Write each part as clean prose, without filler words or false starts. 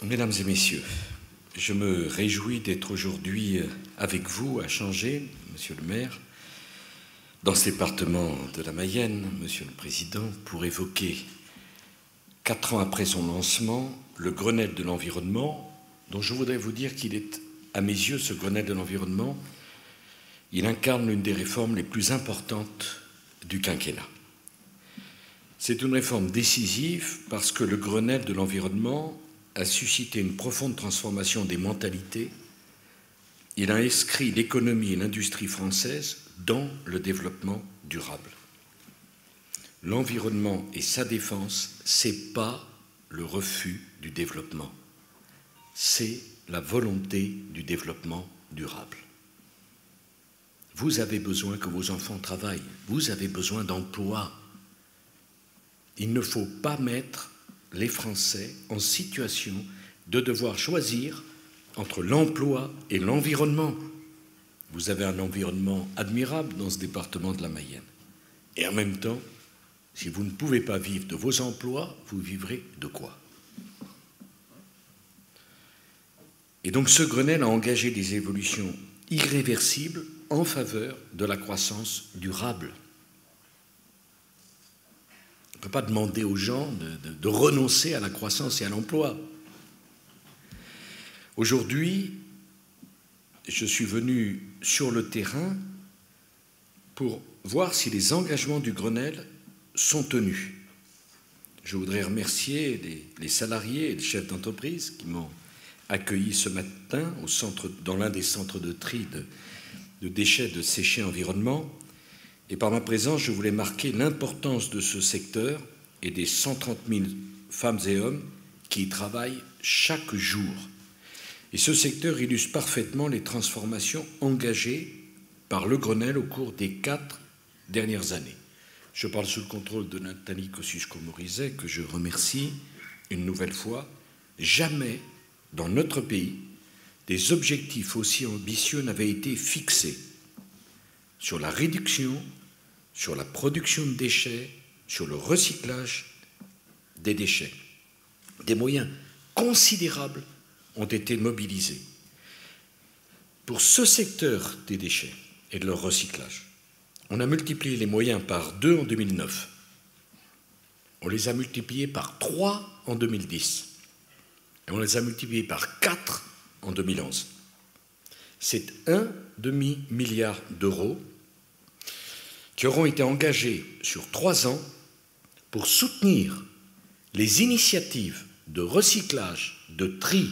Mesdames et messieurs, je me réjouis d'être aujourd'hui avec vous à Changé, monsieur le maire, dans ce département de la Mayenne, monsieur le président, pour évoquer, 4 ans après son lancement, le Grenelle de l'environnement, dont je voudrais vous dire qu'il est, à mes yeux, ce Grenelle de l'environnement, il incarne l'une des réformes les plus importantes du quinquennat. C'est une réforme décisive parce que le Grenelle de l'environnement a suscité une profonde transformation des mentalités. Il a inscrit l'économie et l'industrie française dans le développement durable. L'environnement et sa défense, ce n'est pas le refus du développement, c'est la volonté du développement durable. Vous avez besoin que vos enfants travaillent, vous avez besoin d'emploi. Il ne faut pas mettre les Français en situation de devoir choisir entre l'emploi et l'environnement. Vous avez un environnement admirable dans ce département de la Mayenne. Et en même temps, si vous ne pouvez pas vivre de vos emplois, vous vivrez de quoi? Et donc ce Grenelle a engagé des évolutions irréversibles en faveur de la croissance durable. On ne peut pas demander aux gens de renoncer à la croissance et à l'emploi. Aujourd'hui, je suis venu sur le terrain pour voir si les engagements du Grenelle sont tenus. Je voudrais remercier les salariés et les chefs d'entreprise qui m'ont accueilli ce matin dans l'un des centres de tri de déchets de Séché Environnement. Et par ma présence, je voulais marquer l'importance de ce secteur et des 130 000 femmes et hommes qui y travaillent chaque jour. Et ce secteur illustre parfaitement les transformations engagées par le Grenelle au cours des 4 dernières années. Je parle sous le contrôle de Nathalie Kosciusko-Morizet, que je remercie une nouvelle fois. Jamais, dans notre pays, des objectifs aussi ambitieux n'avaient été fixés sur la réduction, sur la production de déchets, sur le recyclage des déchets. Des moyens considérables ont été mobilisés. Pour ce secteur des déchets et de leur recyclage, on a multiplié les moyens par 2 en 2009. On les a multipliés par 3 en 2010. Et on les a multipliés par 4 en 2011. C'est 1,5 milliard d'euros qui auront été engagés sur 3 ans pour soutenir les initiatives de recyclage, de tri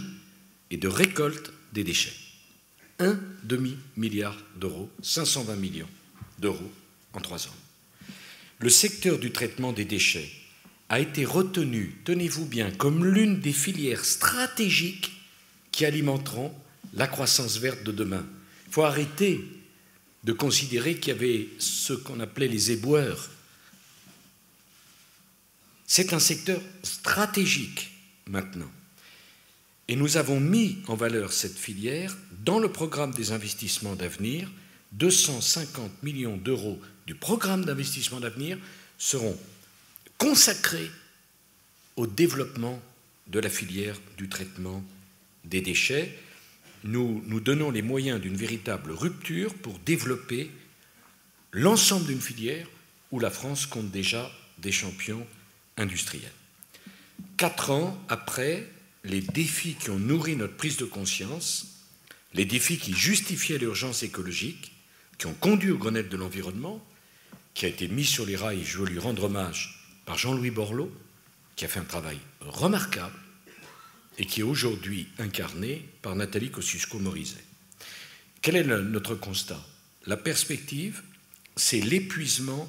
et de récolte des déchets. 1,5 milliard d'euros, 520 millions d'euros en 3 ans. Le secteur du traitement des déchets a été retenu, tenez-vous bien, comme l'une des filières stratégiques qui alimenteront la croissance verte de demain. Il faut arrêter de considérer qu'il y avait ce qu'on appelait les éboueurs. C'est un secteur stratégique maintenant. Et nous avons mis en valeur cette filière dans le programme des investissements d'avenir. 250 millions d'euros du programme d'investissement d'avenir seront consacrés au développement de la filière du traitement des déchets. Nous donnons les moyens d'une véritable rupture pour développer l'ensemble d'une filière où la France compte déjà des champions industriels. 4 ans après, les défis qui ont nourri notre prise de conscience, les défis qui justifiaient l'urgence écologique, qui ont conduit au Grenelle de l'environnement, qui a été mis sur les rails, je veux lui rendre hommage, par Jean-Louis Borloo, qui a fait un travail remarquable et qui est aujourd'hui incarné par Nathalie Kosciusko-Morizet. Quel est notre constat? La perspective, c'est l'épuisement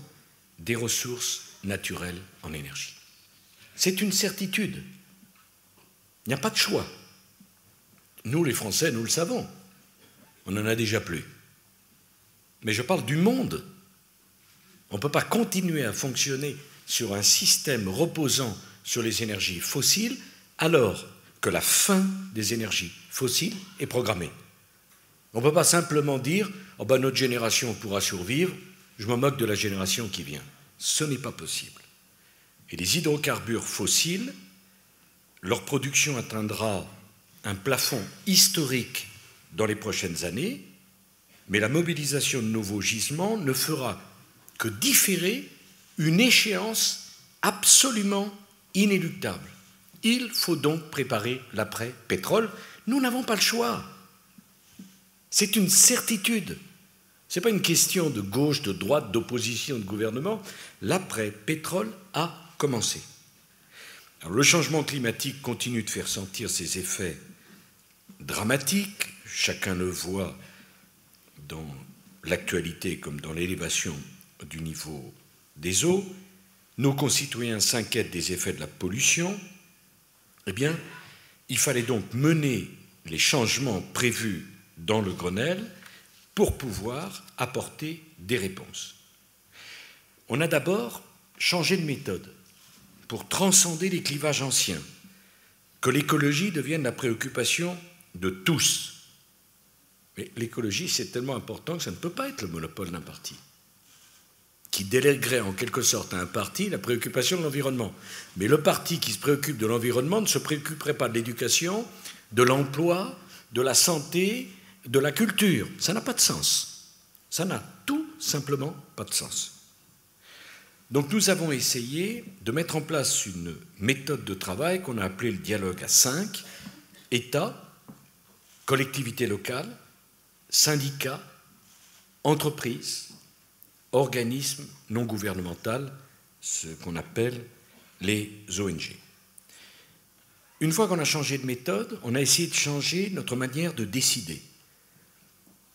des ressources naturelles en énergie. C'est une certitude. Il n'y a pas de choix. Nous, les Français, nous le savons. On n'en a déjà plus. Mais je parle du monde. On ne peut pas continuer à fonctionner sur un système reposant sur les énergies fossiles alors que la fin des énergies fossiles est programmée. On ne peut pas simplement dire « oh ben notre génération pourra survivre, je me moque de la génération qui vient ». Ce n'est pas possible. Et les hydrocarbures fossiles leur production atteindra un plafond historique dans les prochaines années, mais la mobilisation de nouveaux gisements ne fera que différer une échéance absolument inéluctable. Il faut donc préparer l'après-pétrole. Nous n'avons pas le choix. C'est une certitude. Ce n'est pas une question de gauche, de droite, d'opposition, de gouvernement. L'après-pétrole a commencé. Alors, le changement climatique continue de faire sentir ses effets dramatiques. Chacun le voit dans l'actualité comme dans l'élévation du niveau des eaux. Nos concitoyens s'inquiètent des effets de la pollution. Eh bien, il fallait donc mener les changements prévus dans le Grenelle pour pouvoir apporter des réponses. On a d'abord changé de méthode pour transcender les clivages anciens, que l'écologie devienne la préoccupation de tous. Mais l'écologie, c'est tellement important que ça ne peut pas être le monopole d'un parti, qui délèguerait en quelque sorte à un parti la préoccupation de l'environnement. Mais le parti qui se préoccupe de l'environnement ne se préoccuperait pas de l'éducation, de l'emploi, de la santé, de la culture. Ça n'a pas de sens. Ça n'a tout simplement pas de sens. Donc nous avons essayé de mettre en place une méthode de travail qu'on a appelée le dialogue à 5, État, collectivités locales, syndicats, entreprises, organismes non gouvernementaux, ce qu'on appelle les ONG. Une fois qu'on a changé de méthode, on a essayé de changer notre manière de décider.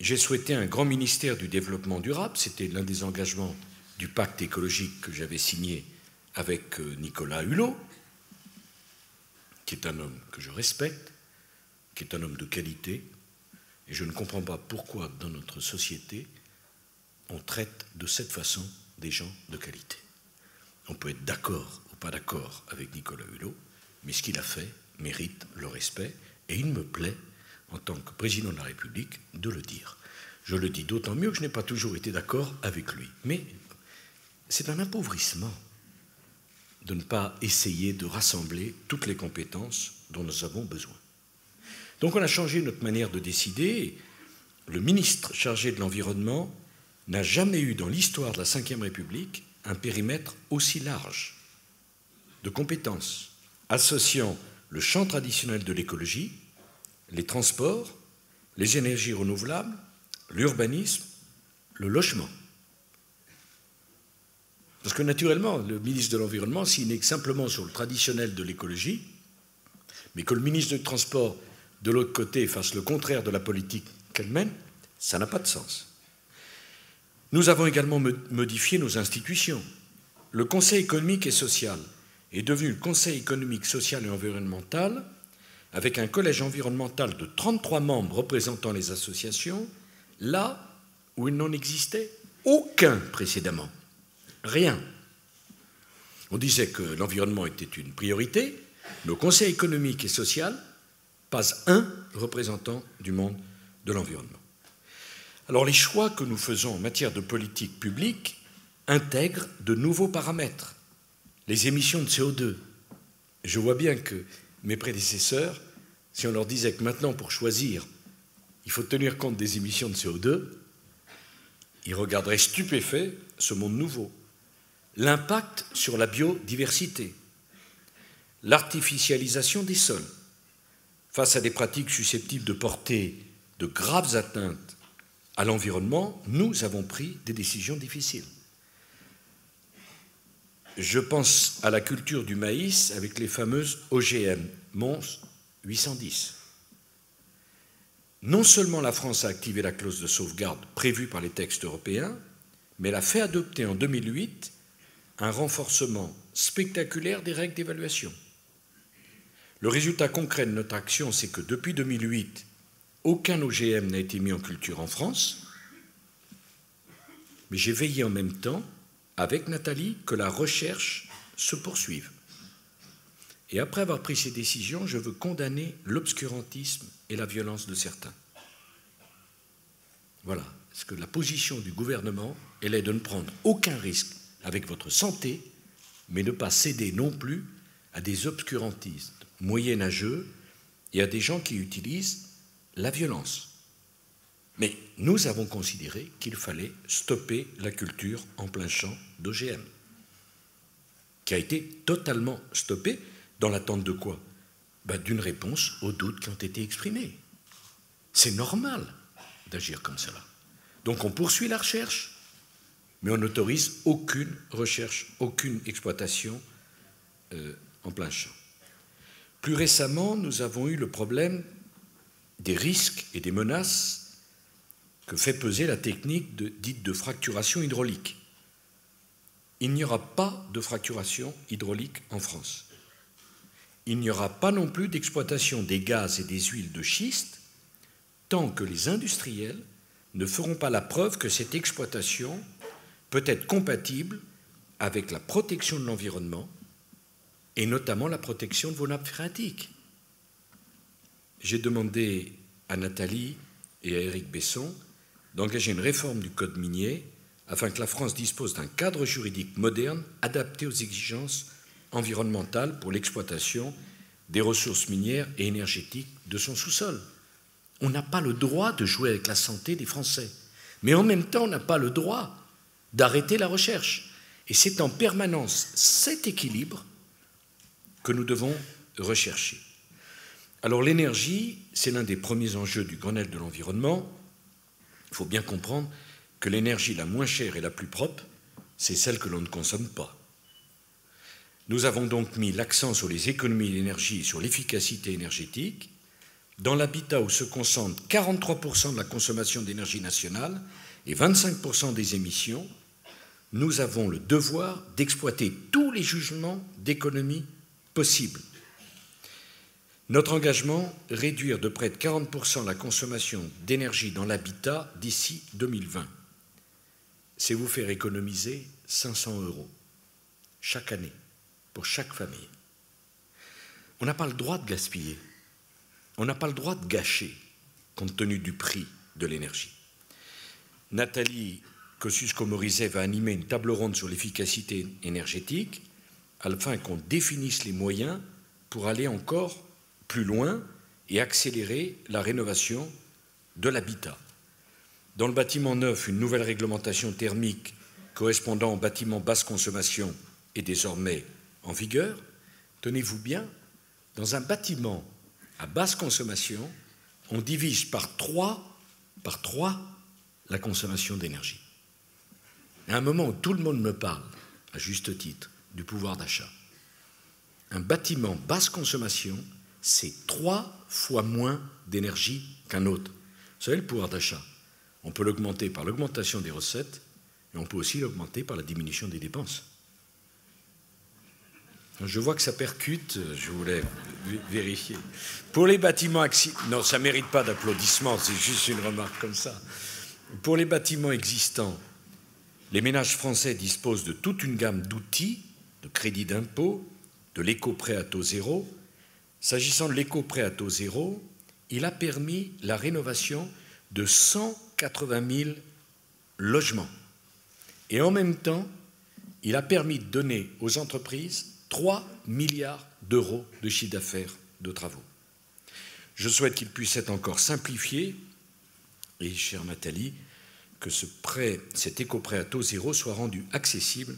J'ai souhaité un grand ministère du développement durable, c'était l'un des engagements du pacte écologique que j'avais signé avec Nicolas Hulot, qui est un homme que je respecte, qui est un homme de qualité, et je ne comprends pas pourquoi dans notre société on traite de cette façon des gens de qualité. On peut être d'accord ou pas d'accord avec Nicolas Hulot, mais ce qu'il a fait mérite le respect, et il me plaît, en tant que président de la République, de le dire. Je le dis d'autant mieux que je n'ai pas toujours été d'accord avec lui. Mais c'est un appauvrissement de ne pas essayer de rassembler toutes les compétences dont nous avons besoin. Donc on a changé notre manière de décider. Le ministre chargé de l'environnement n'a jamais eu dans l'histoire de la Ve République un périmètre aussi large de compétences, associant le champ traditionnel de l'écologie, les transports, les énergies renouvelables, l'urbanisme, le logement. Parce que naturellement, le ministre de l'Environnement, s'il n'est que simplement sur le traditionnel de l'écologie, mais que le ministre du Transport, de l'autre côté, fasse le contraire de la politique qu'elle mène, ça n'a pas de sens. Nous avons également modifié nos institutions. Le Conseil économique et social est devenu le Conseil économique, social et environnemental, avec un collège environnemental de 33 membres représentant les associations, là où il n'en existait aucun précédemment. Rien. On disait que l'environnement était une priorité, mais au Conseil économique et social passe un représentant du monde de l'environnement. Alors les choix que nous faisons en matière de politique publique intègrent de nouveaux paramètres. Les émissions de CO2. Je vois bien que mes prédécesseurs, si on leur disait que maintenant, pour choisir, il faut tenir compte des émissions de CO2, ils regarderaient stupéfaits ce monde nouveau. L'impact sur la biodiversité, l'artificialisation des sols, face à des pratiques susceptibles de porter de graves atteintes à l'environnement, nous avons pris des décisions difficiles. Je pense à la culture du maïs avec les fameuses OGM, Mons 810. Non seulement la France a activé la clause de sauvegarde prévue par les textes européens, mais elle a fait adopter en 2008 un renforcement spectaculaire des règles d'évaluation. Le résultat concret de notre action, c'est que depuis 2008, aucun OGM n'a été mis en culture en France, mais j'ai veillé en même temps, avec Nathalie, que la recherche se poursuive. Et après avoir pris ces décisions, je veux condamner l'obscurantisme et la violence de certains. Voilà, parce que la position du gouvernement, elle est de ne prendre aucun risque avec votre santé, mais ne pas céder non plus à des obscurantistes moyenâgeux et à des gens qui utilisent la violence. Mais nous avons considéré qu'il fallait stopper la culture en plein champ d'OGM, qui a été totalement stoppée dans l'attente de quoi? D'une réponse aux doutes qui ont été exprimés. C'est normal d'agir comme cela. Donc on poursuit la recherche, mais on n'autorise aucune recherche, aucune exploitation en plein champ. Plus récemment, nous avons eu le problème des risques et des menaces que fait peser la technique dite de fracturation hydraulique. Il n'y aura pas de fracturation hydraulique en France. Il n'y aura pas non plus d'exploitation des gaz et des huiles de schiste tant que les industriels ne feront pas la preuve que cette exploitation peut être compatible avec la protection de l'environnement et notamment la protection de vos nappes phréatiques. J'ai demandé à Nathalie et à Éric Besson d'engager une réforme du code minier afin que la France dispose d'un cadre juridique moderne adapté aux exigences environnementales pour l'exploitation des ressources minières et énergétiques de son sous-sol. On n'a pas le droit de jouer avec la santé des Français, mais en même temps, on n'a pas le droit d'arrêter la recherche. Et c'est en permanence cet équilibre que nous devons rechercher. Alors l'énergie, c'est l'un des premiers enjeux du Grenelle de l'environnement. Il faut bien comprendre que l'énergie la moins chère et la plus propre, c'est celle que l'on ne consomme pas. Nous avons donc mis l'accent sur les économies d'énergie et sur l'efficacité énergétique. Dans l'habitat où se concentrent 43% de la consommation d'énergie nationale et 25% des émissions, nous avons le devoir d'exploiter tous les jugements d'économie possibles. Notre engagement, réduire de près de 40% la consommation d'énergie dans l'habitat d'ici 2020, c'est vous faire économiser 500 € chaque année, pour chaque famille. On n'a pas le droit de gaspiller, on n'a pas le droit de gâcher, compte tenu du prix de l'énergie. Nathalie Kosciusko-Morizet va animer une table ronde sur l'efficacité énergétique afin qu'on définisse les moyens pour aller encore plus loin et accélérer la rénovation de l'habitat. Dans le bâtiment neuf, une nouvelle réglementation thermique correspondant aux bâtiments basse consommation est désormais en vigueur. Tenez-vous bien, dans un bâtiment à basse consommation, on divise par 3 la consommation d'énergie. À un moment où tout le monde me parle, à juste titre, du pouvoir d'achat, un bâtiment basse consommation, c'est 3 fois moins d'énergie qu'un autre. Vous savez, le pouvoir d'achat, on peut l'augmenter par l'augmentation des recettes, et on peut aussi l'augmenter par la diminution des dépenses. Je vois que ça percute, je voulais vérifier. Pour les bâtiments non, ça ne mérite pas d'applaudissements, c'est juste une remarque comme ça. Pour les bâtiments existants, les ménages français disposent de toute une gamme d'outils, de crédits d'impôt, de l'éco-prêt à taux zéro. S'agissant de l'éco-prêt à taux zéro, il a permis la rénovation de 180 000 logements. Et en même temps, il a permis de donner aux entreprises 3 milliards d'euros de chiffre d'affaires de travaux. Je souhaite qu'il puisse être encore simplifié, et, chère Nathalie, que cet éco-prêt à taux zéro soit rendu accessible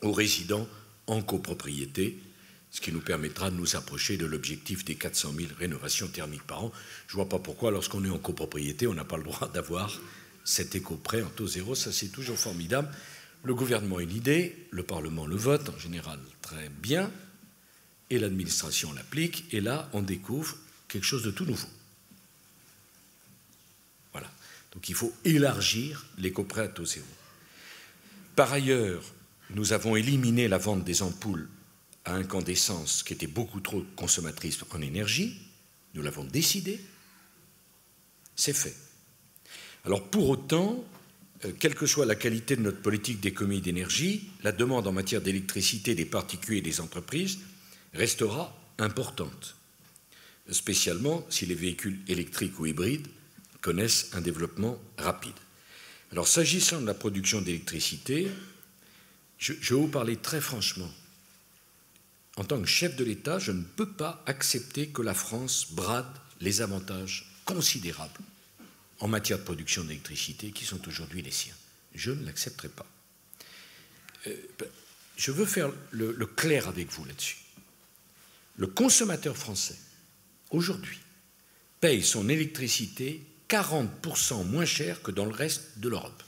aux résidents en copropriété, ce qui nous permettra de nous approcher de l'objectif des 400 000 rénovations thermiques par an. Je ne vois pas pourquoi, lorsqu'on est en copropriété, on n'a pas le droit d'avoir cet éco-prêt en taux zéro. Ça, c'est toujours formidable. Le gouvernement a une idée, le Parlement le vote, en général très bien, et l'administration l'applique, et là, on découvre quelque chose de tout nouveau. Voilà. Donc il faut élargir l'éco-prêt à taux zéro. Par ailleurs, nous avons éliminé la vente des ampoules à incandescence qui étaient beaucoup trop consommatrices en énergie. Nous l'avons décidé. C'est fait. Alors pour autant, quelle que soit la qualité de notre politique d'économie d'énergie, la demande en matière d'électricité des particuliers et des entreprises restera importante, spécialement si les véhicules électriques ou hybrides connaissent un développement rapide. Alors, s'agissant de la production d'électricité, je vais vous parler très franchement. en tant que chef de l'État, je ne peux pas accepter que la France brade les avantages considérables en matière de production d'électricité qui sont aujourd'hui les siens. Je ne l'accepterai pas. Je veux faire le clair avec vous là-dessus. Le consommateur français, aujourd'hui, paye son électricité 40% moins cher que dans le reste de l'Europe.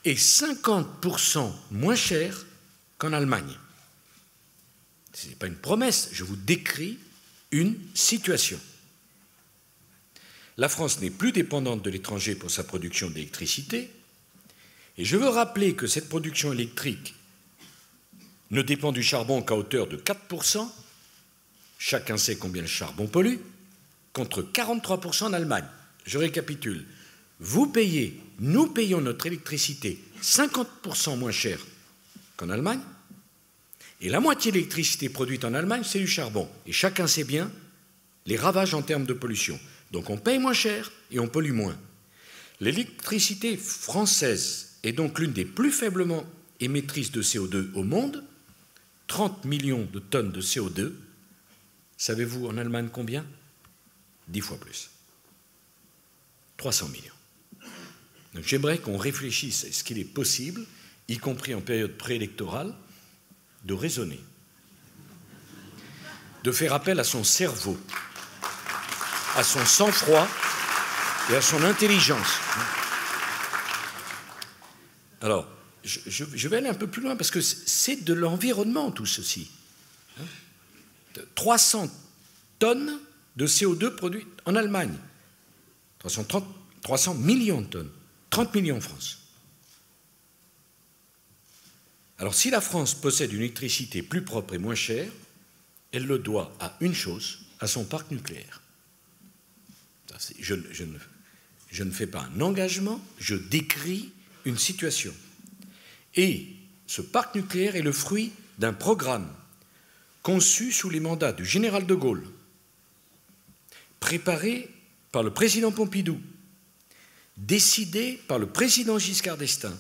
Et 50% moins cher qu'en Allemagne. Ce n'est pas une promesse, je vous décris une situation. La France n'est plus dépendante de l'étranger pour sa production d'électricité, et je veux rappeler que cette production électrique ne dépend du charbon qu'à hauteur de 4%, chacun sait combien le charbon pollue, contre 43% en Allemagne. Je récapitule. Vous payez, nous payons notre électricité 50% moins cher qu'en Allemagne, et la moitié de l'électricité produite en Allemagne, c'est du charbon. Et chacun sait bien les ravages en termes de pollution. Donc on paye moins cher et on pollue moins. L'électricité française est donc l'une des plus faiblement émettrices de CO2 au monde, 30 millions de tonnes de CO2. Savez-vous en Allemagne combien? 10 fois plus. 300 millions. Donc j'aimerais qu'on réfléchisse à ce qu'il est possible, y compris en période préélectorale, de raisonner, de faire appel à son cerveau, à son sang-froid et à son intelligence. Alors, je vais aller un peu plus loin parce que c'est de l'environnement tout ceci. 300 tonnes de CO2 produites en Allemagne, 300 millions de tonnes, 30 millions en France. Alors si la France possède une électricité plus propre et moins chère, elle le doit à une chose, à son parc nucléaire. Je ne fais pas un engagement, je décris une situation. Et ce parc nucléaire est le fruit d'un programme conçu sous les mandats du général de Gaulle, préparé par le président Pompidou, décidé par le président Giscard d'Estaing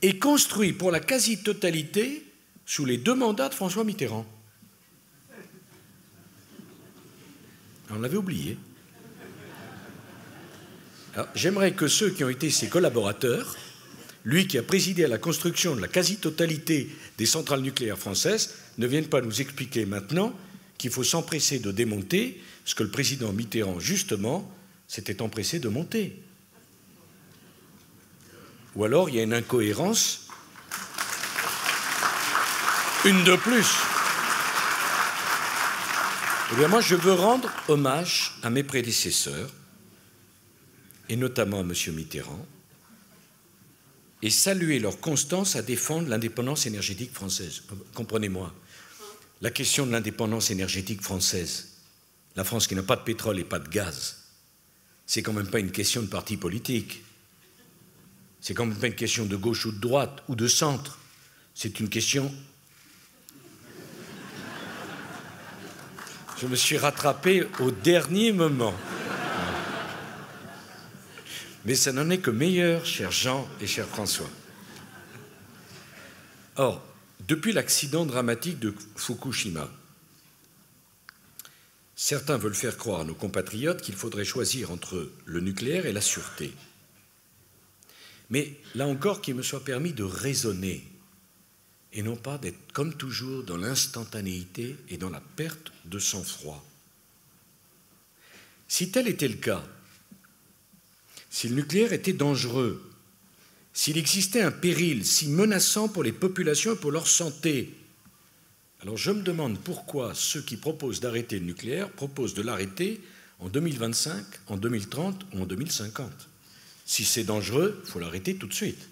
et construit pour la quasi-totalité sous les 2 mandats de François Mitterrand. On l'avait oublié. J'aimerais que ceux qui ont été ses collaborateurs, lui qui a présidé à la construction de la quasi-totalité des centrales nucléaires françaises, ne viennent pas nous expliquer maintenant qu'il faut s'empresser de démonter ce que le président Mitterrand, justement, s'était empressé de monter. Ou alors il y a une incohérence, une de plus. Eh bien moi je veux rendre hommage à mes prédécesseurs, et notamment à M. Mitterrand, et saluer leur constance à défendre l'indépendance énergétique française. Comprenez-moi, la question de l'indépendance énergétique française, la France qui n'a pas de pétrole et pas de gaz, c'est quand même pas une question de parti politique. C'est quand même pas une question de gauche ou de droite ou de centre. C'est une question... Je me suis rattrapé au dernier moment. Mais ça n'en est que meilleur, cher Jean et cher François. Or, depuis l'accident dramatique de Fukushima, certains veulent faire croire à nos compatriotes qu'il faudrait choisir entre le nucléaire et la sûreté. Mais là encore, qu'il me soit permis de raisonner et non pas d'être comme toujours dans l'instantanéité et dans la perte de sang-froid. Si tel était le cas, si le nucléaire était dangereux, s'il existait un péril si menaçant pour les populations et pour leur santé, alors je me demande pourquoi ceux qui proposent d'arrêter le nucléaire proposent de l'arrêter en 2025, en 2030 ou en 2050. Si c'est dangereux, il faut l'arrêter tout de suite.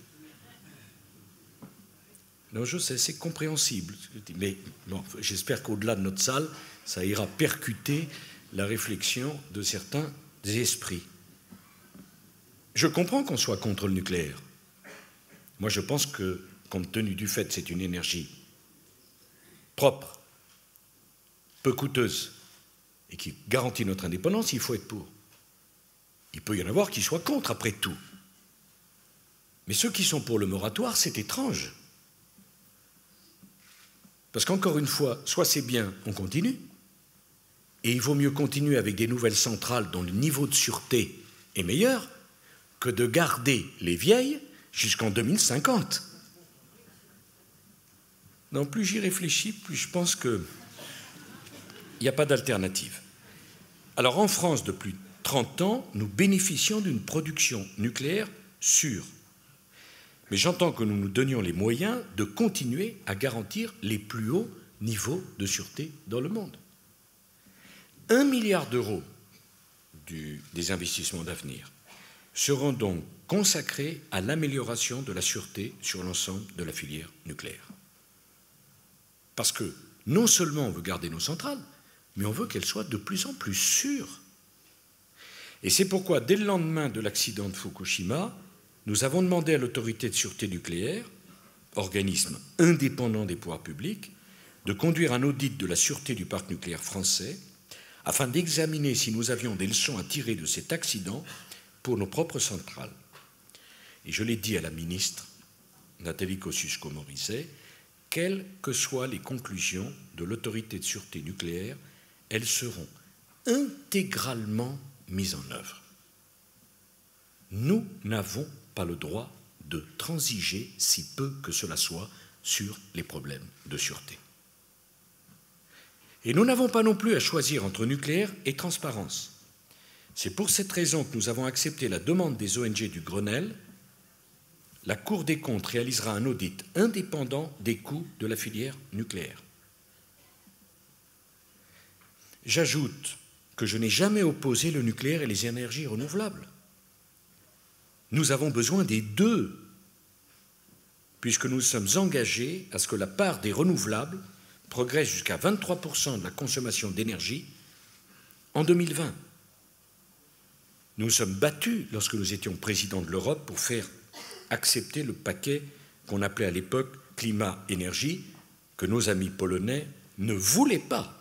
Non, je sais, c'est compréhensible. Mais bon, j'espère qu'au-delà de notre salle, ça ira percuter la réflexion de certains esprits. Je comprends qu'on soit contre le nucléaire. Moi, je pense que, compte tenu du fait que c'est une énergie propre, peu coûteuse et qui garantit notre indépendance, il faut être pour. Il peut y en avoir qui soient contre, après tout. Mais ceux qui sont pour le moratoire, c'est étrange. Parce qu'encore une fois, soit c'est bien, on continue, et il vaut mieux continuer avec des nouvelles centrales dont le niveau de sûreté est meilleur que de garder les vieilles jusqu'en 2050. Non, plus j'y réfléchis, plus je pense qu'il n'y a pas d'alternative. Alors en France, depuis 30 ans, nous bénéficions d'une production nucléaire sûre. Mais j'entends que nous nous donnions les moyens de continuer à garantir les plus hauts niveaux de sûreté dans le monde. 1 milliard d'euros des investissements d'avenir seront donc consacrés à l'amélioration de la sûreté sur l'ensemble de la filière nucléaire. Parce que non seulement on veut garder nos centrales, mais on veut qu'elles soient de plus en plus sûres. Et c'est pourquoi, dès le lendemain de l'accident de Fukushima, nous avons demandé à l'autorité de sûreté nucléaire, organisme indépendant des pouvoirs publics, de conduire un audit de la sûreté du parc nucléaire français afin d'examiner si nous avions des leçons à tirer de cet accident pour nos propres centrales. Et je l'ai dit à la ministre, Nathalie Kosciusko-Morizet, quelles que soient les conclusions de l'autorité de sûreté nucléaire, elles seront intégralement mises en œuvre. Nous n'avons pas le droit de transiger, si peu que cela soit, sur les problèmes de sûreté. Et nous n'avons pas non plus à choisir entre nucléaire et transparence. C'est pour cette raison que nous avons accepté la demande des ONG du Grenelle. La Cour des comptes réalisera un audit indépendant des coûts de la filière nucléaire. J'ajoute que je n'ai jamais opposé le nucléaire et les énergies renouvelables. Nous avons besoin des deux, puisque nous sommes engagés à ce que la part des renouvelables progresse jusqu'à 23% de la consommation d'énergie en 2020. Nous nous sommes battus, lorsque nous étions présidents de l'Europe, pour faire accepter le paquet qu'on appelait à l'époque climat-énergie, que nos amis polonais ne voulaient pas.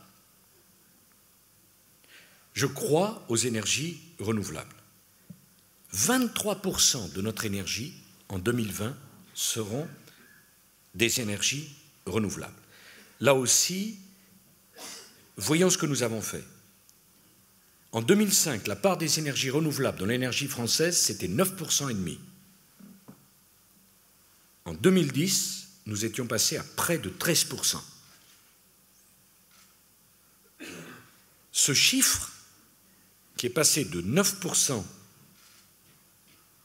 Je crois aux énergies renouvelables. 23% de notre énergie en 2020 seront des énergies renouvelables. Là aussi, voyons ce que nous avons fait. En 2005, la part des énergies renouvelables dans l'énergie française, c'était 9,5%. En 2010, nous étions passés à près de 13%. Ce chiffre, qui est passé de 9%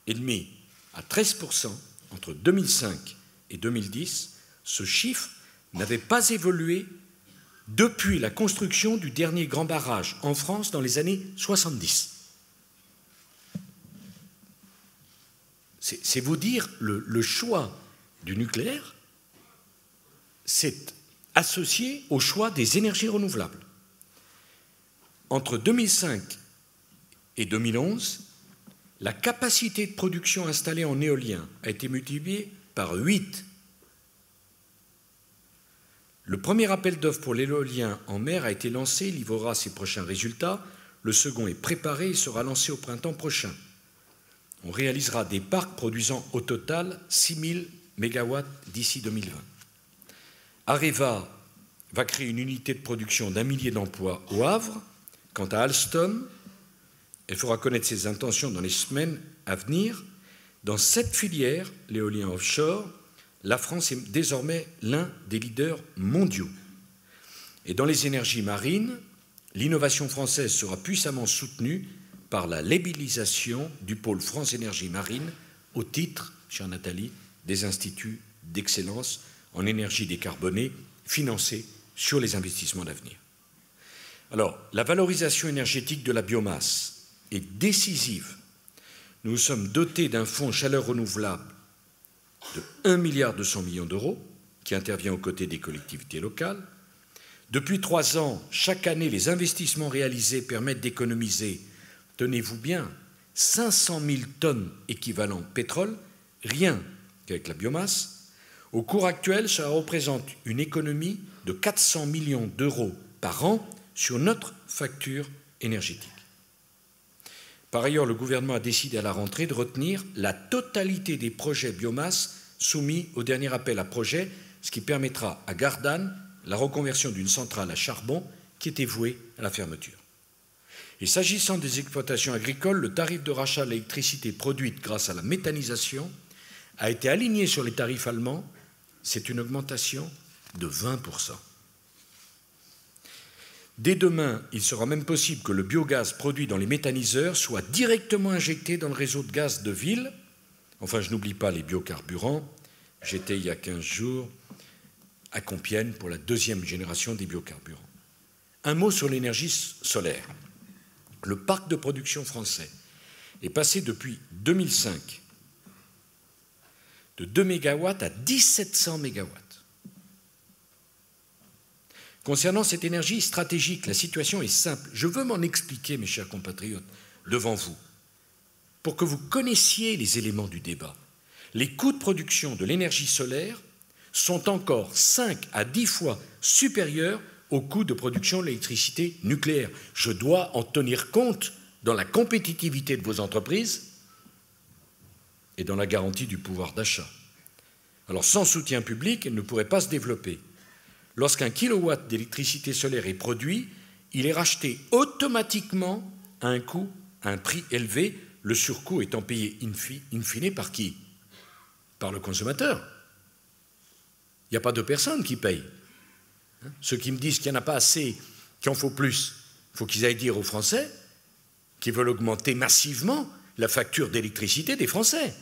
et demi à 13% entre 2005 et 2010, ce chiffre n'avait pas évolué depuis la construction du dernier grand barrage en France dans les années 70. C'est vous dire le choix du nucléaire, c'est associé au choix des énergies renouvelables. Entre 2005 et 2011, la capacité de production installée en éolien a été multipliée par 8. Le premier appel d'offres pour l'éolien en mer a été lancé, il livrera ses prochains résultats. Le second est préparé et sera lancé au printemps prochain. On réalisera des parcs produisant au total 6000 MW d'ici 2020. Areva va créer une unité de production d'1 millier d'emplois au Havre. Quant à Alstom, elle fera connaître ses intentions dans les semaines à venir. Dans cette filière, l'éolien offshore, la France est désormais l'un des leaders mondiaux. Et dans les énergies marines, l'innovation française sera puissamment soutenue par la labellisation du pôle France Énergie Marine au titre, chère Nathalie, des instituts d'excellence en énergie décarbonée financés sur les investissements d'avenir. Alors, la valorisation énergétique de la biomasse est décisive. Nous sommes dotés d'un fonds chaleur renouvelable de 1,2 milliard d'euros qui intervient aux côtés des collectivités locales. Depuis 3 ans, chaque année, les investissements réalisés permettent d'économiser, tenez-vous bien, 500 000 tonnes équivalent pétrole, rien qu'avec la biomasse. Au cours actuel, cela représente une économie de 400 millions d'euros par an sur notre facture énergétique. Par ailleurs, le gouvernement a décidé à la rentrée de retenir la totalité des projets biomasse soumis au dernier appel à projets, ce qui permettra à Gardanne, la reconversion d'une centrale à charbon qui était vouée à la fermeture. Et s'agissant des exploitations agricoles, le tarif de rachat de l'électricité produite grâce à la méthanisation a été aligné sur les tarifs allemands. C'est une augmentation de 20%. Dès demain, il sera même possible que le biogaz produit dans les méthaniseurs soit directement injecté dans le réseau de gaz de ville. Enfin, je n'oublie pas les biocarburants. J'étais il y a 15 jours à Compiègne pour la deuxième génération des biocarburants. Un mot sur l'énergie solaire. Le parc de production français est passé depuis 2005 de 2 MW à 1700 MW. Concernant cette énergie stratégique, la situation est simple. Je veux m'en expliquer, mes chers compatriotes, devant vous, pour que vous connaissiez les éléments du débat. Les coûts de production de l'énergie solaire sont encore 5 à 10 fois supérieurs aux coûts de production de l'électricité nucléaire. Je dois en tenir compte dans la compétitivité de vos entreprises et dans la garantie du pouvoir d'achat. Alors, sans soutien public, elle ne pourrait pas se développer. Lorsqu'un kilowatt d'électricité solaire est produit, il est racheté automatiquement à un coût, à un prix élevé, le surcoût étant payé in fine par qui? Par le consommateur. Il n'y a pas deux personnes qui payent. Ceux qui me disent qu'il n'y en a pas assez, qu'il en faut plus, il faut qu'ils aillent dire aux Français qui veulent augmenter massivement la facture d'électricité des Français.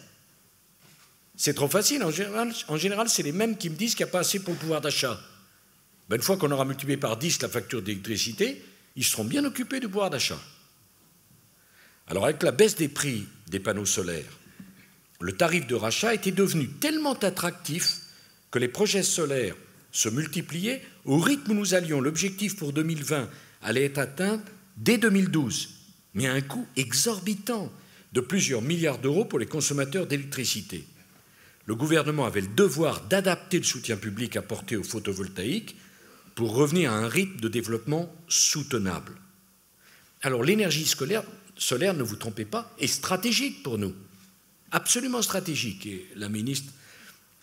C'est trop facile. En général, c'est les mêmes qui me disent qu'il n'y a pas assez pour le pouvoir d'achat. Ben, une fois qu'on aura multiplié par 10 la facture d'électricité, ils seront bien occupés du pouvoir d'achat. Alors, avec la baisse des prix des panneaux solaires, le tarif de rachat était devenu tellement attractif que les projets solaires se multipliaient au rythme où nous allions. L'objectif pour 2020 allait être atteint dès 2012, mais à un coût exorbitant de plusieurs milliards d'euros pour les consommateurs d'électricité. Le gouvernement avait le devoir d'adapter le soutien public apporté au photovoltaïque pour revenir à un rythme de développement soutenable. Alors l'énergie solaire, ne vous trompez pas, est stratégique pour nous, absolument stratégique. Et la ministre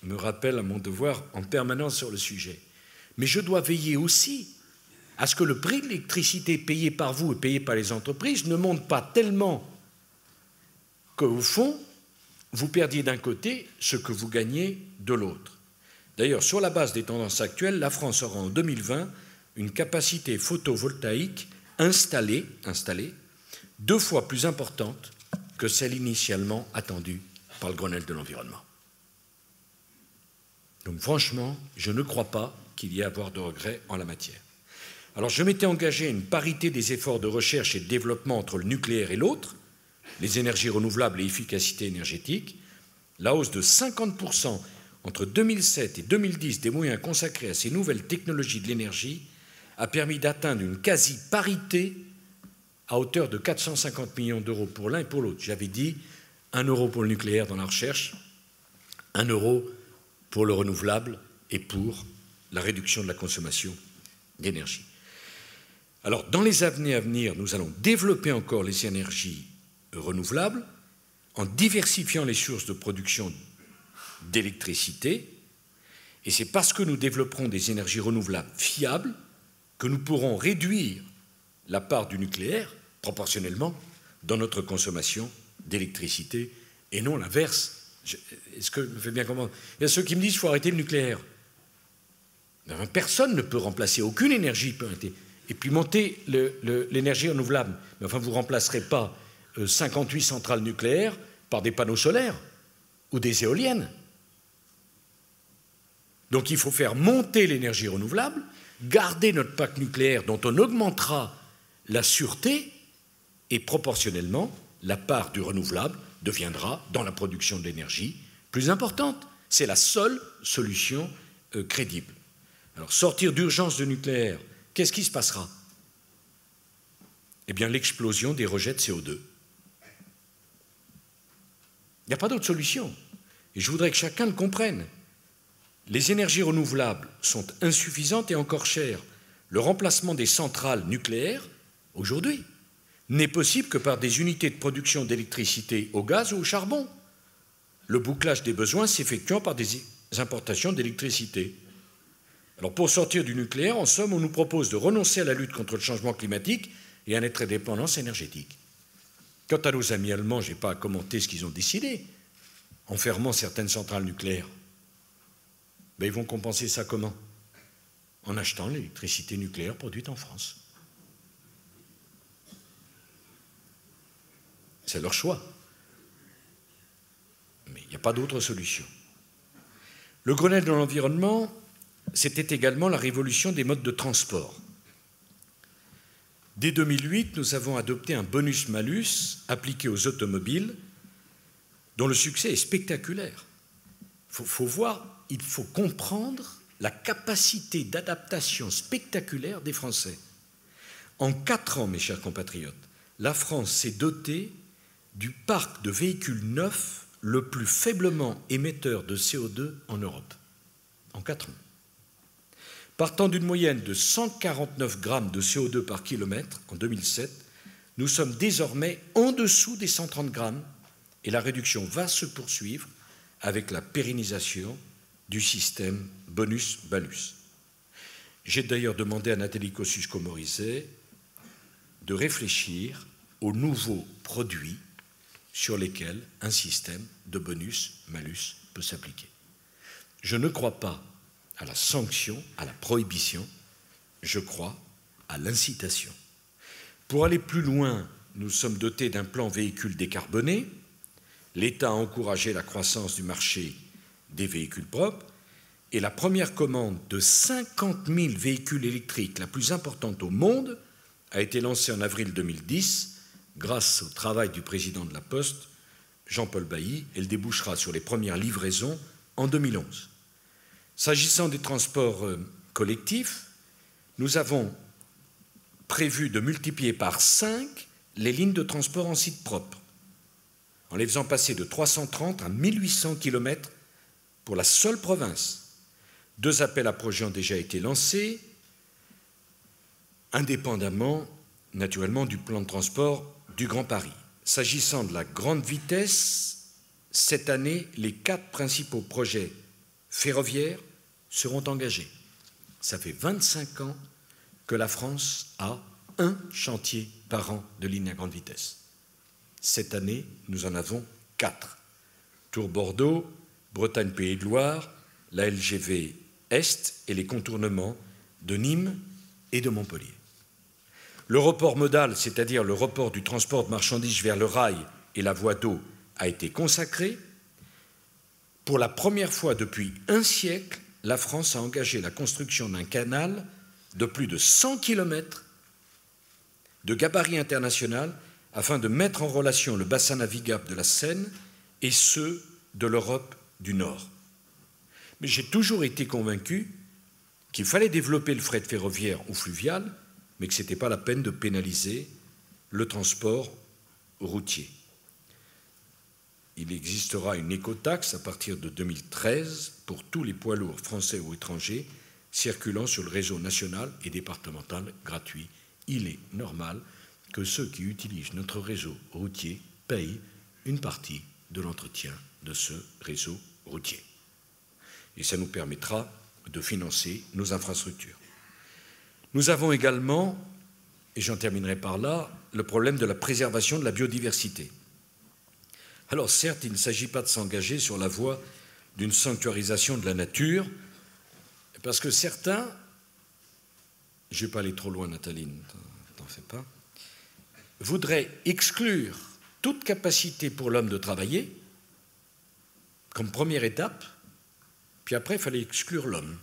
me rappelle à mon devoir en permanence sur le sujet. Mais je dois veiller aussi à ce que le prix de l'électricité payé par vous et payé par les entreprises ne monte pas tellement qu'au fond, vous perdiez d'un côté ce que vous gagnez de l'autre. D'ailleurs, sur la base des tendances actuelles, la France aura en 2020 une capacité photovoltaïque installée 2 fois plus importante que celle initialement attendue par le Grenelle de l'environnement. Donc franchement, je ne crois pas qu'il y ait à avoir de regrets en la matière. Alors je m'étais engagé à une parité des efforts de recherche et de développement entre le nucléaire et l'autre, les énergies renouvelables et efficacité énergétique. La hausse de 50% entre 2007 et 2010 des moyens consacrés à ces nouvelles technologies de l'énergie a permis d'atteindre une quasi-parité à hauteur de 450 millions d'euros pour l'un et pour l'autre. J'avais dit 1 euro pour le nucléaire dans la recherche, 1 euro pour le renouvelable et pour la réduction de la consommation d'énergie. Alors, dans les années à venir, nous allons développer encore les énergies renouvelables en diversifiant les sources de production d'électricité, et c'est parce que nous développerons des énergies renouvelables fiables que nous pourrons réduire la part du nucléaire, proportionnellement, dans notre consommation d'électricité, et non l'inverse. Est-ce que je me fais bien comprendre? Il y a ceux qui me disent qu'il faut arrêter le nucléaire. Personne ne peut remplacer, aucune énergie peut arrêter. Et puis monter l'énergie renouvelable. Mais enfin, vous ne remplacerez pas 58 centrales nucléaires par des panneaux solaires ou des éoliennes. Donc il faut faire monter l'énergie renouvelable, garder notre parc nucléaire dont on augmentera la sûreté et proportionnellement, la part du renouvelable deviendra, dans la production de l'énergie, plus importante. C'est la seule solution crédible. Alors, sortir d'urgence du nucléaire, qu'est-ce qui se passera? Eh bien, l'explosion des rejets de CO2. Il n'y a pas d'autre solution. Et je voudrais que chacun le comprenne. Les énergies renouvelables sont insuffisantes et encore chères. Le remplacement des centrales nucléaires, aujourd'hui, n'est possible que par des unités de production d'électricité au gaz ou au charbon. Le bouclage des besoins s'effectuant par des importations d'électricité. Alors pour sortir du nucléaire, en somme, on nous propose de renoncer à la lutte contre le changement climatique et à notre indépendance énergétique. Quant à nos amis allemands, je n'ai pas à commenter ce qu'ils ont décidé en fermant certaines centrales nucléaires. Ben, ils vont compenser ça comment? En achetant l'électricité nucléaire produite en France. C'est leur choix. Mais il n'y a pas d'autre solution. Le Grenelle de l'environnement, c'était également la révolution des modes de transport. Dès 2008, nous avons adopté un bonus-malus appliqué aux automobiles dont le succès est spectaculaire. Il faut voir, il faut comprendre la capacité d'adaptation spectaculaire des Français. En 4 ans, mes chers compatriotes, la France s'est dotée du parc de véhicules neufs le plus faiblement émetteur de CO2 en Europe. En 4 ans. Partant d'une moyenne de 149 grammes de CO2 par kilomètre en 2007, nous sommes désormais en dessous des 130 grammes et la réduction va se poursuivre avec la pérennisation du système bonus-malus. J'ai d'ailleurs demandé à Nathalie Kosciusko-Morizet de réfléchir aux nouveaux produits sur lesquels un système de bonus-malus peut s'appliquer. Je ne crois pas à la sanction, à la prohibition, je crois à l'incitation. Pour aller plus loin, nous sommes dotés d'un plan véhicule décarboné. L'État a encouragé la croissance du marché des véhicules propres et la première commande de 50 000 véhicules électriques, la plus importante au monde, a été lancée en avril 2010 grâce au travail du président de la Poste, Jean-Paul Bailly. Elle débouchera sur les premières livraisons en 2011. S'agissant des transports collectifs, nous avons prévu de multiplier par 5 les lignes de transport en site propre, en les faisant passer de 330 à 1800 km pour la seule province. 2 appels à projets ont déjà été lancés, indépendamment, naturellement, du plan de transport du Grand Paris. S'agissant de la grande vitesse, cette année, les 4 principaux projets ferroviaires seront engagés. Ça fait 25 ans que la France a un chantier par an de ligne à grande vitesse. Cette année, nous en avons 4. Tours-Bordeaux, Bretagne-Pays de Loire, la LGV Est et les contournements de Nîmes et de Montpellier. Le report modal, c'est-à-dire le report du transport de marchandises vers le rail et la voie d'eau, a été consacré. Pour la première fois depuis un siècle, la France a engagé la construction d'un canal de plus de 100 km de gabarit international afin de mettre en relation le bassin navigable de la Seine et ceux de l'Europe du Nord. Mais j'ai toujours été convaincu qu'il fallait développer le fret ferroviaire ou fluvial, mais que ce n'était pas la peine de pénaliser le transport routier. Il existera une écotaxe à partir de 2013 pour tous les poids lourds français ou étrangers circulant sur le réseau national et départemental gratuit. Il est normal que ceux qui utilisent notre réseau routier payent une partie de l'entretien de ce réseau routier. Et ça nous permettra de financer nos infrastructures. Nous avons également, et j'en terminerai par là, le problème de la préservation de la biodiversité. Alors certes, il ne s'agit pas de s'engager sur la voie d'une sanctuarisation de la nature, parce que certains, je ne vais pas aller trop loin, Nathalie, t'en fais pas, voudraient exclure toute capacité pour l'homme de travailler, comme première étape, puis après, il fallait exclure l'homme.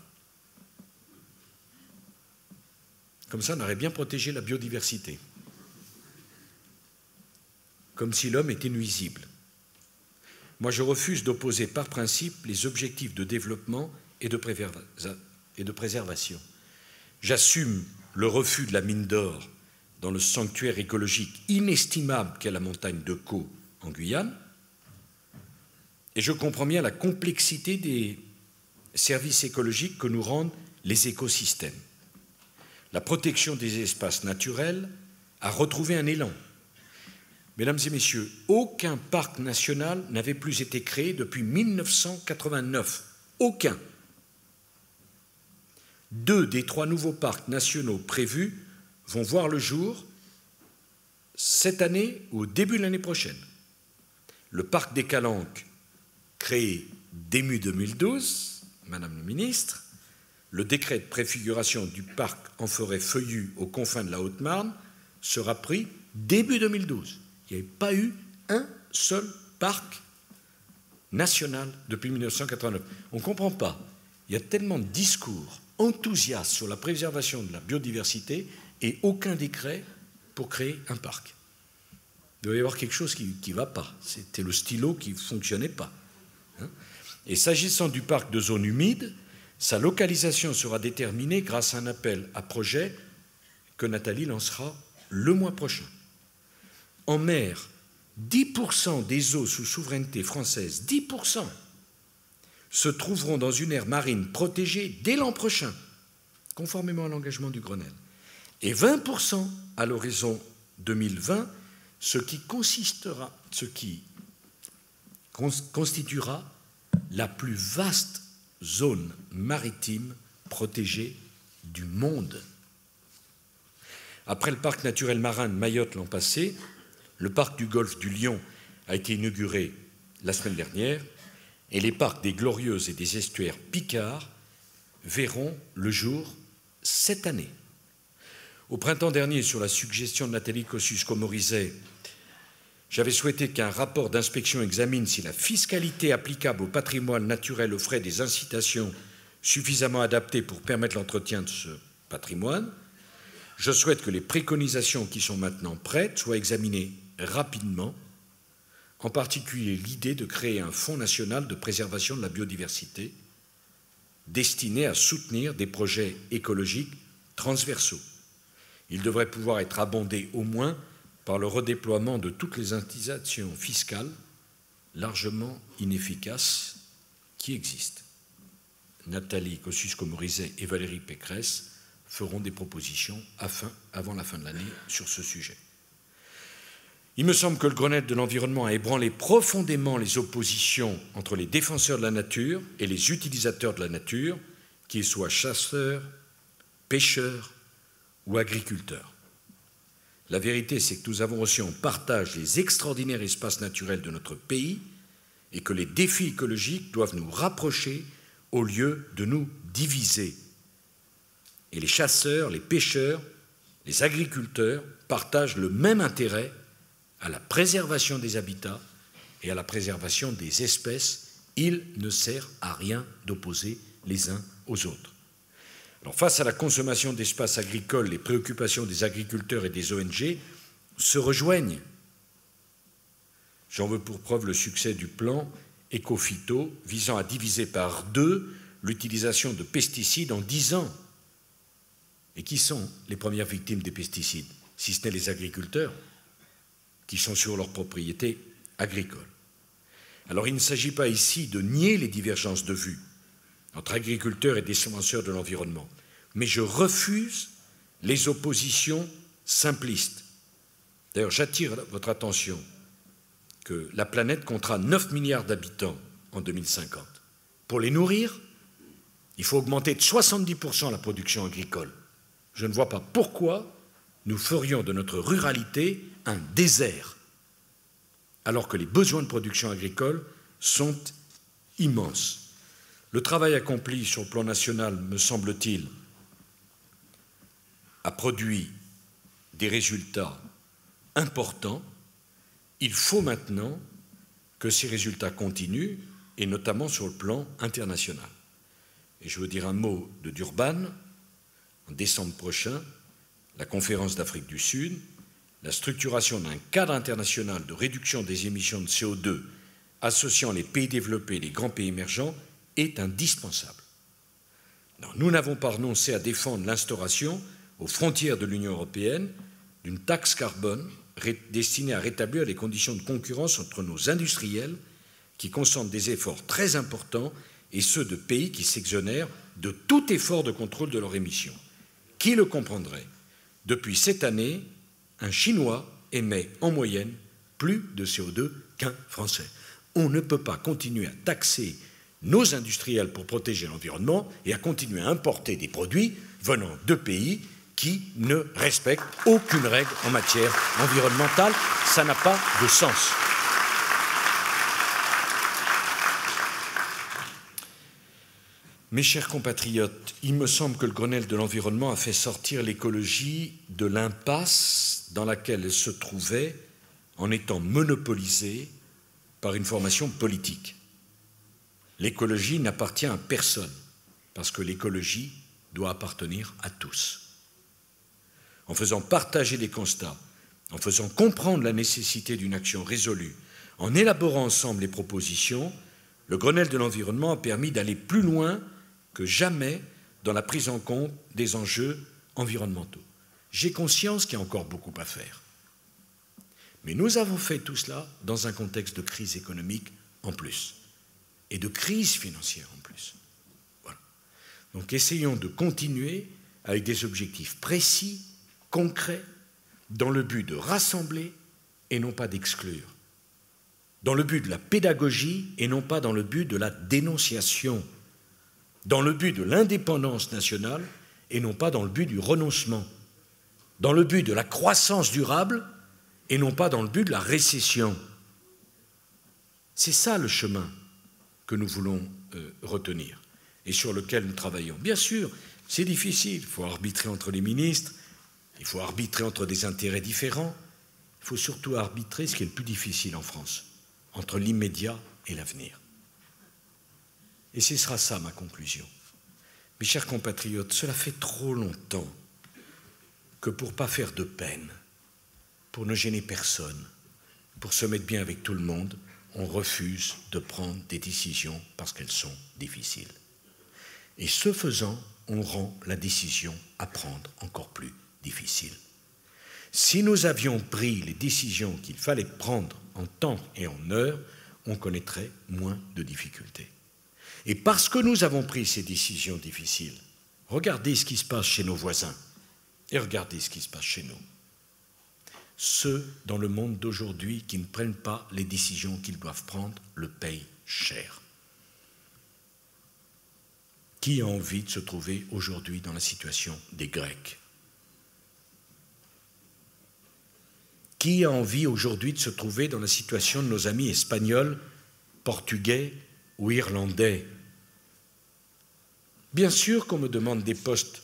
Comme ça, on aurait bien protégé la biodiversité. Comme si l'homme était nuisible. Moi, je refuse d'opposer par principe les objectifs de développement et de préservation. J'assume le refus de la mine d'or dans le sanctuaire écologique inestimable qu'est la montagne de Caux en Guyane, et je comprends bien la complexité des services écologiques que nous rendent les écosystèmes. La protection des espaces naturels a retrouvé un élan. Mesdames et messieurs, aucun parc national n'avait plus été créé depuis 1989. Aucun. 2 des 3 nouveaux parcs nationaux prévus vont voir le jour cette année ou au début de l'année prochaine. Le parc des Calanques, créé début 2012, Madame le ministre, le décret de préfiguration du parc en forêt feuillue aux confins de la Haute-Marne sera pris début 2012. Il n'y avait pas eu un seul parc national depuis 1989. On ne comprend pas. Il y a tellement de discours enthousiastes sur la préservation de la biodiversité et aucun décret pour créer un parc. Il doit y avoir quelque chose qui ne va pas. C'était le stylo qui ne fonctionnait pas. Et s'agissant du parc de zone humide, sa localisation sera déterminée grâce à un appel à projet que Nathalie lancera le mois prochain. En mer, 10% des eaux sous souveraineté française, 10%, se trouveront dans une aire marine protégée dès l'an prochain, conformément à l'engagement du Grenelle, et 20% à l'horizon 2020, ce qui constituera la plus vaste zone maritime protégée du monde. Après le parc naturel marin de Mayotte l'an passé, le parc du golfe du Lion a été inauguré la semaine dernière et les parcs des Glorieuses et des estuaires Picard verront le jour cette année. Au printemps dernier, sur la suggestion de Nathalie Kosciusko-Morizet, j'avais souhaité qu'un rapport d'inspection examine si la fiscalité applicable au patrimoine naturel offrait des incitations suffisamment adaptées pour permettre l'entretien de ce patrimoine. Je souhaite que les préconisations qui sont maintenant prêtes soient examinées rapidement, en particulier l'idée de créer un fonds national de préservation de la biodiversité destiné à soutenir des projets écologiques transversaux. Il devrait pouvoir être abondé au moins par le redéploiement de toutes les incitations fiscales largement inefficaces qui existent. Nathalie Kosciusko-Morizet et Valérie Pécresse feront des propositions avant la fin de l'année sur ce sujet. Il me semble que le Grenelle de l'environnement a ébranlé profondément les oppositions entre les défenseurs de la nature et les utilisateurs de la nature, qu'ils soient chasseurs, pêcheurs ou agriculteurs. La vérité, c'est que nous avons reçu en partage les extraordinaires espaces naturels de notre pays et que les défis écologiques doivent nous rapprocher au lieu de nous diviser. Et les chasseurs, les pêcheurs, les agriculteurs partagent le même intérêt à la préservation des habitats et à la préservation des espèces. Il ne sert à rien d'opposer les uns aux autres. Alors, face à la consommation d'espaces agricoles, les préoccupations des agriculteurs et des ONG se rejoignent. J'en veux pour preuve le succès du plan Ecophyto visant à diviser par 2 l'utilisation de pesticides en 10 ans. Et qui sont les premières victimes des pesticides, si ce n'est les agriculteurs qui sont sur leur propriété agricole. Alors il ne s'agit pas ici de nier les divergences de vues entre agriculteurs et défenseurs de l'environnement, mais je refuse les oppositions simplistes. D'ailleurs, j'attire votre attention que la planète comptera 9 milliards d'habitants en 2050. Pour les nourrir, il faut augmenter de 70% la production agricole. Je ne vois pas pourquoi nous ferions de notre ruralité un désert, alors que les besoins de production agricole sont immenses. Le travail accompli sur le plan national, me semble-t-il, a produit des résultats importants. Il faut maintenant que ces résultats continuent, et notamment sur le plan international. Et je veux dire un mot de Durban. En décembre prochain, la conférence d'Afrique du Sud, la structuration d'un cadre international de réduction des émissions de CO2 associant les pays développés et les grands pays émergents est indispensable. Non, nous n'avons pas renoncé à défendre l'instauration aux frontières de l'Union européenne d'une taxe carbone destinée à rétablir les conditions de concurrence entre nos industriels qui consentent des efforts très importants et ceux de pays qui s'exonèrent de tout effort de contrôle de leurs émissions. Qui le comprendrait? Depuis cette année, un Chinois émet en moyenne plus de CO2 qu'un Français. On ne peut pas continuer à taxer nos industriels pour protéger l'environnement et à continuer à importer des produits venant de pays qui ne respectent aucune règle en matière environnementale. Ça n'a pas de sens. Mes chers compatriotes, il me semble que le Grenelle de l'environnement a fait sortir l'écologie de l'impasse dans laquelle elle se trouvait en étant monopolisée par une formation politique. L'écologie n'appartient à personne, parce que l'écologie doit appartenir à tous. En faisant partager des constats, en faisant comprendre la nécessité d'une action résolue, en élaborant ensemble les propositions, le Grenelle de l'environnement a permis d'aller plus loin que jamais dans la prise en compte des enjeux environnementaux. J'ai conscience qu'il y a encore beaucoup à faire. Mais nous avons fait tout cela dans un contexte de crise économique en plus et de crise financière en plus. Voilà. Donc essayons de continuer avec des objectifs précis, concrets, dans le but de rassembler et non pas d'exclure, dans le but de la pédagogie et non pas dans le but de la dénonciation, dans le but de l'indépendance nationale et non pas dans le but du renoncement, dans le but de la croissance durable et non pas dans le but de la récession. C'est ça le chemin que nous voulons retenir et sur lequel nous travaillons. Bien sûr, c'est difficile, il faut arbitrer entre les ministres, il faut arbitrer entre des intérêts différents, il faut surtout arbitrer ce qui est le plus difficile en France, entre l'immédiat et l'avenir. Et ce sera ça ma conclusion. Mes chers compatriotes, cela fait trop longtemps que pour ne pas faire de peine, pour ne gêner personne, pour se mettre bien avec tout le monde, on refuse de prendre des décisions parce qu'elles sont difficiles. Et ce faisant, on rend la décision à prendre encore plus difficile. Si nous avions pris les décisions qu'il fallait prendre en temps et en heure, on connaîtrait moins de difficultés. Et parce que nous avons pris ces décisions difficiles, regardez ce qui se passe chez nos voisins et regardez ce qui se passe chez nous. Ceux dans le monde d'aujourd'hui qui ne prennent pas les décisions qu'ils doivent prendre le payent cher. Qui a envie de se trouver aujourd'hui dans la situation des Grecs? Qui a envie aujourd'hui de se trouver dans la situation de nos amis espagnols, portugais ou irlandais? Bien sûr qu'on me demande des postes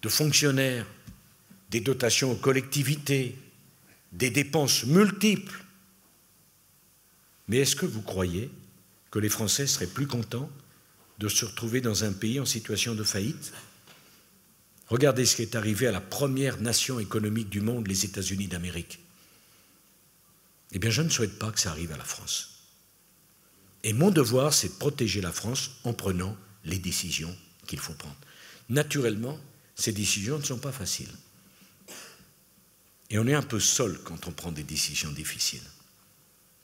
de fonctionnaires, des dotations aux collectivités, des dépenses multiples. Mais est-ce que vous croyez que les Français seraient plus contents de se retrouver dans un pays en situation de faillite? Regardez ce qui est arrivé à la première nation économique du monde, les États-Unis d'Amérique. Eh bien, je ne souhaite pas que ça arrive à la France. Et mon devoir, c'est de protéger la France en prenant les décisions qu'il faut prendre. Naturellement, ces décisions ne sont pas faciles. Et on est un peu seul quand on prend des décisions difficiles.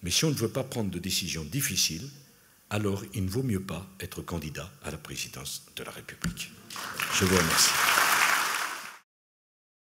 Mais si on ne veut pas prendre de décisions difficiles, alors il ne vaut mieux pas être candidat à la présidence de la République. Je vous remercie.